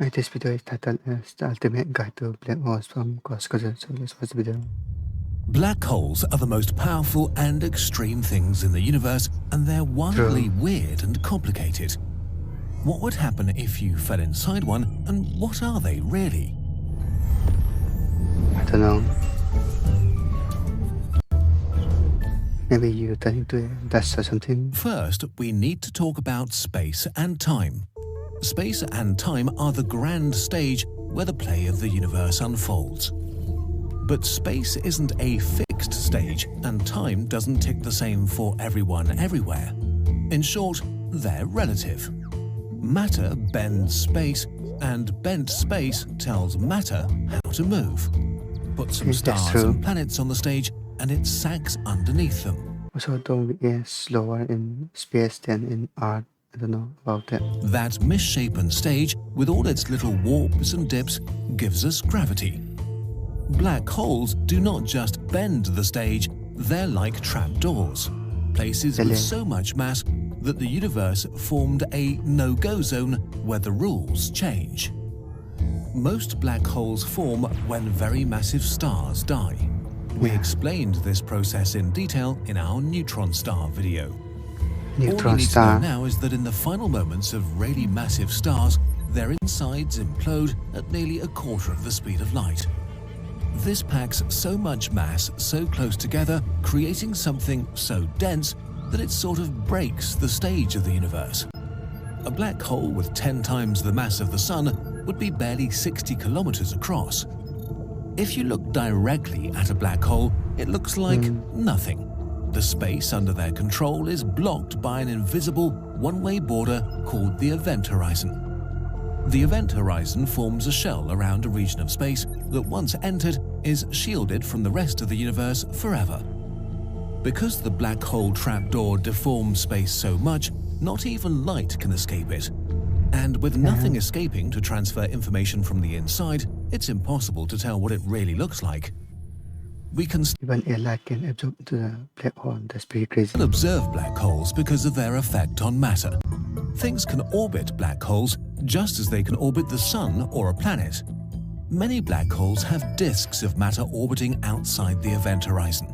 This video is titled as The Ultimate Guide to Black Holes from Kurzgesagt. So let's watch the video. Black holes are the most powerful and extreme things in the universe, and they're wildly weird and complicated. What would happen if you fell inside one, and what are they really? I don't know. Maybe you turn into a dust or something. First, we need to talk about space and time. Space and time are the grand stage where the play of the universe unfolds. But space isn't a fixed stage, and time doesn't tick the same for everyone everywhere. In short, they're relative. Matter bends space, and bent space tells matter how to move. Put some stars and planets on the stage, and it sags underneath them. Also, don't be slower in space than in art. I don't know about that. That misshapen stage, with all its little warps and dips, gives us gravity. Black holes do not just bend the stage, they're like trapdoors, places with so much mass that the universe formed a no-go zone where the rules change. Most black holes form when very massive stars die. We explained this process in detail in our neutron star video. All you need to know now is that in the final moments of really massive stars, their insides implode at nearly a quarter of the speed of light. This packs so much mass so close together, creating something so dense that it sort of breaks the stage of the universe. A black hole with 10 times the mass of the Sun would be barely 60 kilometers across. If you look directly at a black hole, it looks like nothing. The space under their control is blocked by an invisible one-way border called the event horizon. The event horizon forms a shell around a region of space that, once entered, is shielded from the rest of the universe forever. Because the black hole trapdoor deforms space so much, not even light can escape it. And with nothing escaping to transfer information from the inside, it's impossible to tell what it really looks like. We can even airlight can absorb the black hole. That's pretty crazy. Observe black holes because of their effect on matter. Things can orbit black holes just as they can orbit the Sun or a planet. Many black holes have disks of matter orbiting outside the event horizon.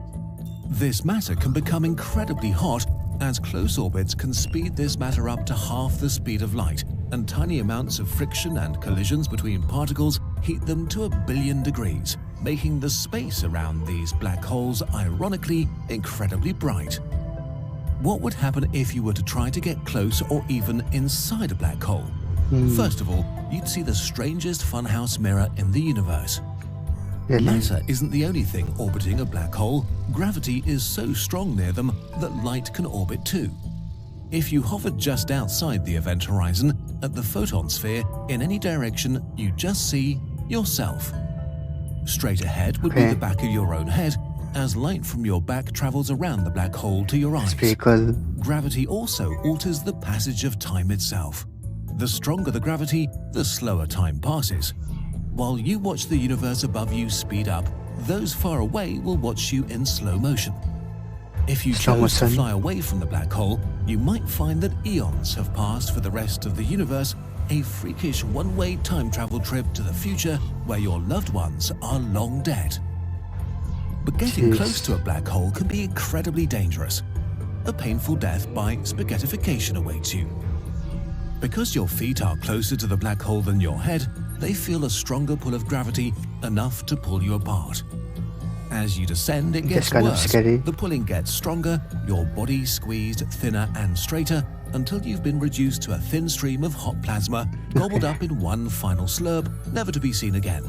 This matter can become incredibly hot, as close orbits can speed this matter up to half the speed of light, and tiny amounts of friction and collisions between particles heat them to 1 billion degrees, making the space around these black holes, ironically, incredibly bright. What would happen if you were to try to get close or even inside a black hole? First of all, you'd see the strangest funhouse mirror in the universe. Matter isn't the only thing orbiting a black hole. Gravity is so strong near them that light can orbit too. If you hovered just outside the event horizon, at the photon sphere, in any direction, you just see yourself. Straight ahead would be the back of your own head, as light from your back travels around the black hole to your eyes. Gravity also alters the passage of time itself. The stronger the gravity, the slower time passes. While you watch the universe above you speed up, those far away will watch you in slow motion. If you chose to fly away from the black hole, you might find that eons have passed for the rest of the universe, a freakish one-way time travel trip to the future where your loved ones are long dead. But getting close to a black hole can be incredibly dangerous. A painful death by spaghettification awaits you. Because your feet are closer to the black hole than your head, they feel a stronger pull of gravity, enough to pull you apart. As you descend, it gets worse. The pulling gets stronger, your body squeezed thinner and straighter, until you've been reduced to a thin stream of hot plasma, gobbled up in one final slurp, never to be seen again.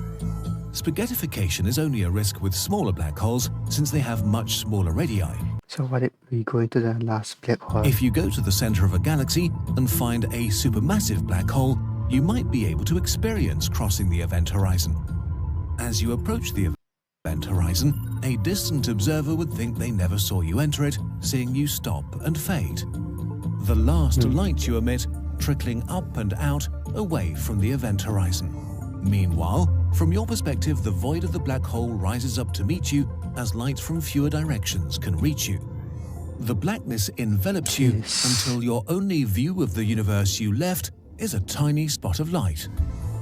Spaghettification is only a risk with smaller black holes, since they have much smaller radii. So what if we go into the last black hole? If you go to the center of a galaxy and find a supermassive black hole, you might be able to experience crossing the event horizon. As you approach the event horizon, a distant observer would think they never saw you enter it, seeing you stop and fade. The last light you emit, trickling up and out, away from the event horizon. Meanwhile, from your perspective, the void of the black hole rises up to meet you as light from fewer directions can reach you. The blackness envelops you until your only view of the universe you left is a tiny spot of light.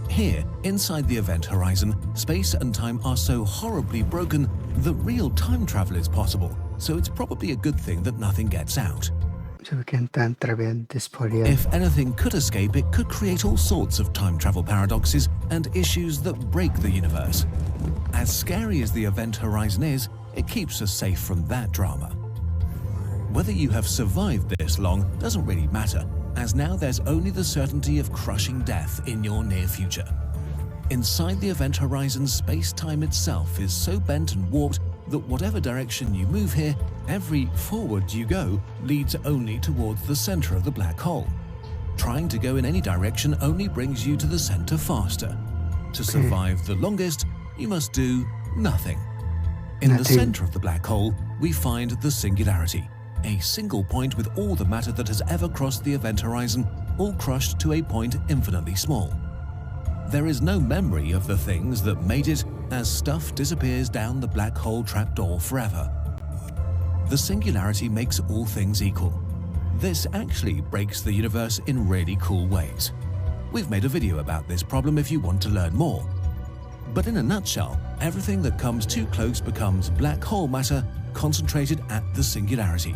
Here, inside the event horizon, space and time are so horribly broken that real time travel is possible, so it's probably a good thing that nothing gets out. So we can time travel this period. If anything could escape, it could create all sorts of time travel paradoxes and issues that break the universe. As scary as the event horizon is, it keeps us safe from that drama. Whether you have survived this long doesn't really matter, as now there's only the certainty of crushing death in your near future. Inside the event horizon, space-time itself is so bent and warped that whatever direction you move here, every forward you go leads only towards the center of the black hole. Trying to go in any direction only brings you to the center faster. To survive the longest, you must do nothing. In the center of the black hole, we find the Singularity, a single point with all the matter that has ever crossed the event horizon, all crushed to a point infinitely small. There is no memory of the things that made it, as stuff disappears down the black hole trapdoor forever. The Singularity makes all things equal. This actually breaks the universe in really cool ways. We've made a video about this problem if you want to learn more. But in a nutshell, everything that comes too close becomes black hole matter concentrated at the Singularity.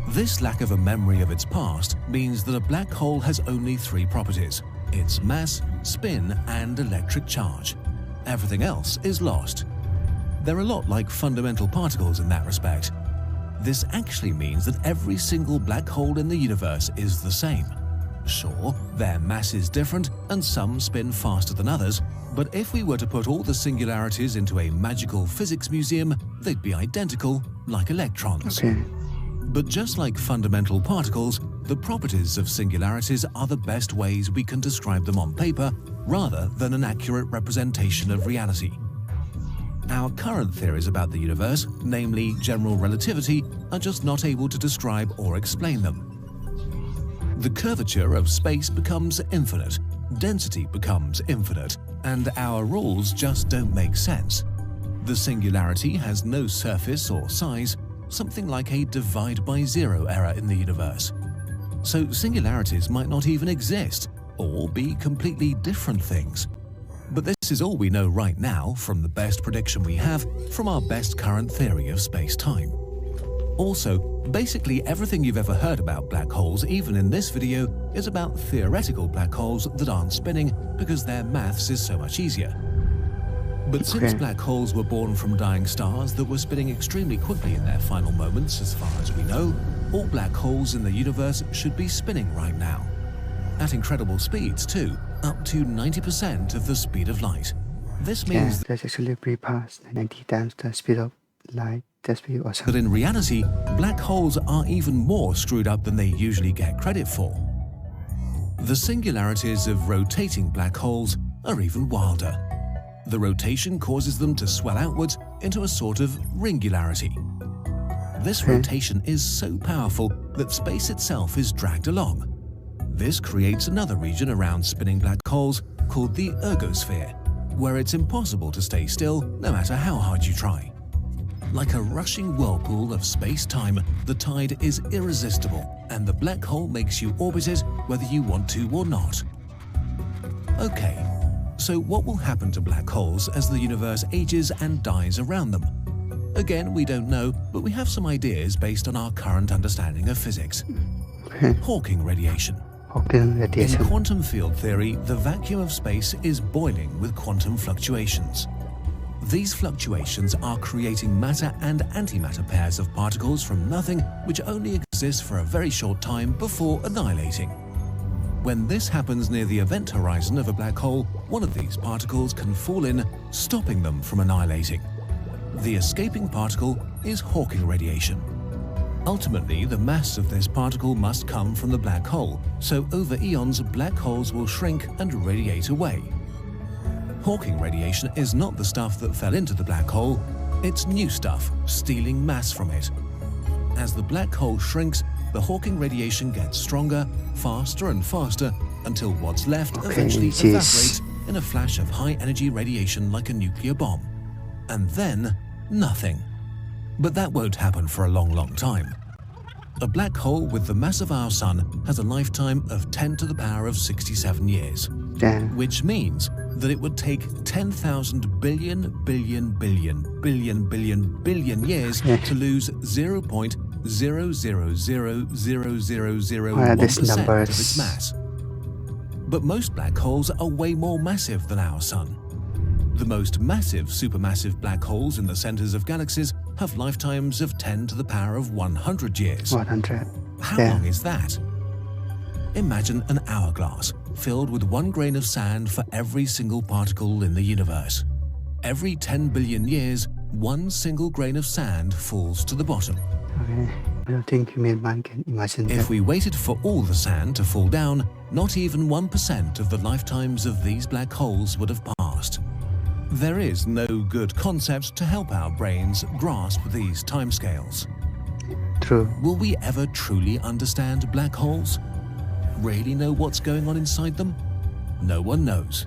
This lack of a memory of its past means that a black hole has only three properties: its mass, spin, and electric charge. Everything else is lost. They're a lot like fundamental particles in that respect. This actually means that every single black hole in the universe is the same. Sure, their mass is different and some spin faster than others, but if we were to put all the singularities into a magical physics museum, they'd be identical, like electrons. But just like fundamental particles, the properties of singularities are the best ways we can describe them on paper, rather than an accurate representation of reality. Our current theories about the universe, namely general relativity, are just not able to describe or explain them. The curvature of space becomes infinite, density becomes infinite, and our rules just don't make sense. The Singularity has no surface or size, something like a divide by zero error in the universe. So singularities might not even exist, or be completely different things. But this is all we know right now from the best prediction we have from our best current theory of space-time. Also, basically everything you've ever heard about black holes, even in this video, is about theoretical black holes that aren't spinning because their maths is so much easier. But since black holes were born from dying stars that were spinning extremely quickly in their final moments, as far as we know, all black holes in the universe should be spinning right now. At incredible speeds too, up to 90% of the speed of light. This means that's actually pretty fast, 90 times the speed of light. That's pretty awesome. That in reality, black holes are even more screwed up than they usually get credit for. The singularities of rotating black holes are even wilder. The rotation causes them to swell outwards into a sort of ringularity. This rotation is so powerful that space itself is dragged along. This creates another region around spinning black holes called the ergosphere, where it's impossible to stay still no matter how hard you try. Like a rushing whirlpool of space-time, the tide is irresistible, and the black hole makes you orbit it whether you want to or not. Okay, so what will happen to black holes as the universe ages and dies around them? Again, we don't know, but we have some ideas based on our current understanding of physics. Hawking radiation. In quantum field theory, the vacuum of space is boiling with quantum fluctuations. These fluctuations are creating matter and antimatter pairs of particles from nothing, which only exist for a very short time before annihilating. When this happens near the event horizon of a black hole, one of these particles can fall in, stopping them from annihilating. The escaping particle is Hawking radiation. Ultimately, the mass of this particle must come from the black hole, so over eons, black holes will shrink and radiate away. Hawking radiation is not the stuff that fell into the black hole, it's new stuff, stealing mass from it. As the black hole shrinks, the Hawking radiation gets stronger, faster and faster, until what's left eventually evaporates in a flash of high-energy radiation like a nuclear bomb. And then, nothing. But that won't happen for a long, long time. A black hole with the mass of our Sun has a lifetime of 10 to the power of 67 years, Damn. which means that it would take 10,000 billion years to lose 0.0000001% of its mass. But most black holes are way more massive than our Sun. The most massive supermassive black holes in the centers of galaxies have lifetimes of 10 to the power of 100 years. 100. How Yeah. long is that? Imagine an hourglass filled with 1 grain of sand for every single particle in the universe. Every 10 billion years, 1 single grain of sand falls to the bottom. Okay. I don't think human mind can imagine If that. we waited for all the sand to fall down, not even 1% of the lifetimes of these black holes would have passed. There is no good concept to help our brains grasp these timescales. True. Will we ever truly understand black holes? Really know what's going on inside them? No one knows.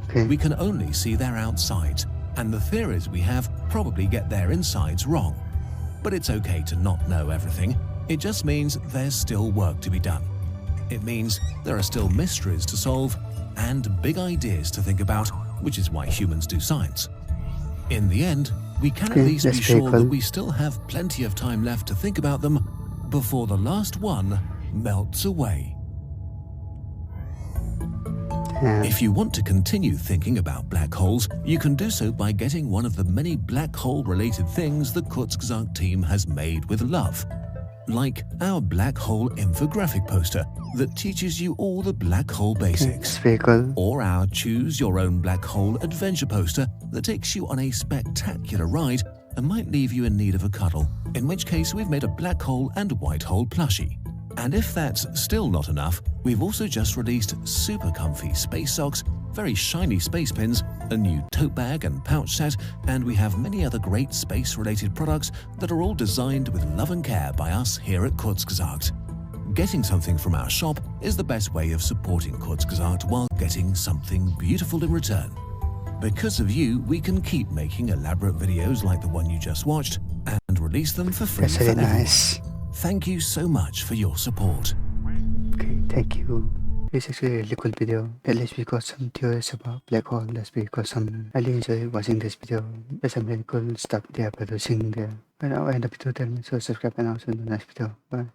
Okay. We can only see their outsides, and the theories we have probably get their insides wrong. But it's okay to not know everything. It just means there's still work to be done. It means there are still mysteries to solve and big ideas to think about, which is why humans do science. In the end, we can at Okay, least be that's sure very that cool. we still have plenty of time left to think about them before the last one melts away. Yeah. If you want to continue thinking about black holes, you can do so by getting one of the many black hole-related things the Kurzgesagt team has made with love. Like our black hole infographic poster that teaches you all the black hole Okay, basics. it's very cool. Or our Choose Your Own Black Hole adventure poster that takes you on a spectacular ride and might leave you in need of a cuddle, in which case we've made a black hole and white hole plushie. And if that's still not enough, we've also just released super comfy space socks, very shiny space pins, a new tote bag and pouch set, and we have many other great space-related products that are all designed with love and care by us here at Kurzgesagt. Getting something from our shop is the best way of supporting Kurzgesagt while getting something beautiful in return. Because of you, we can keep making elaborate videos like the one you just watched and release them for free That's for very everyone. nice. Thank you so much for your support. Okay, thank you. This is actually a really cool video. At least we got some theories about black hole. At least we got some. I really enjoy watching this video. There's some really cool stuff they are producing there. And I'll end the video then. So subscribe and I'll see you in the next video. Bye.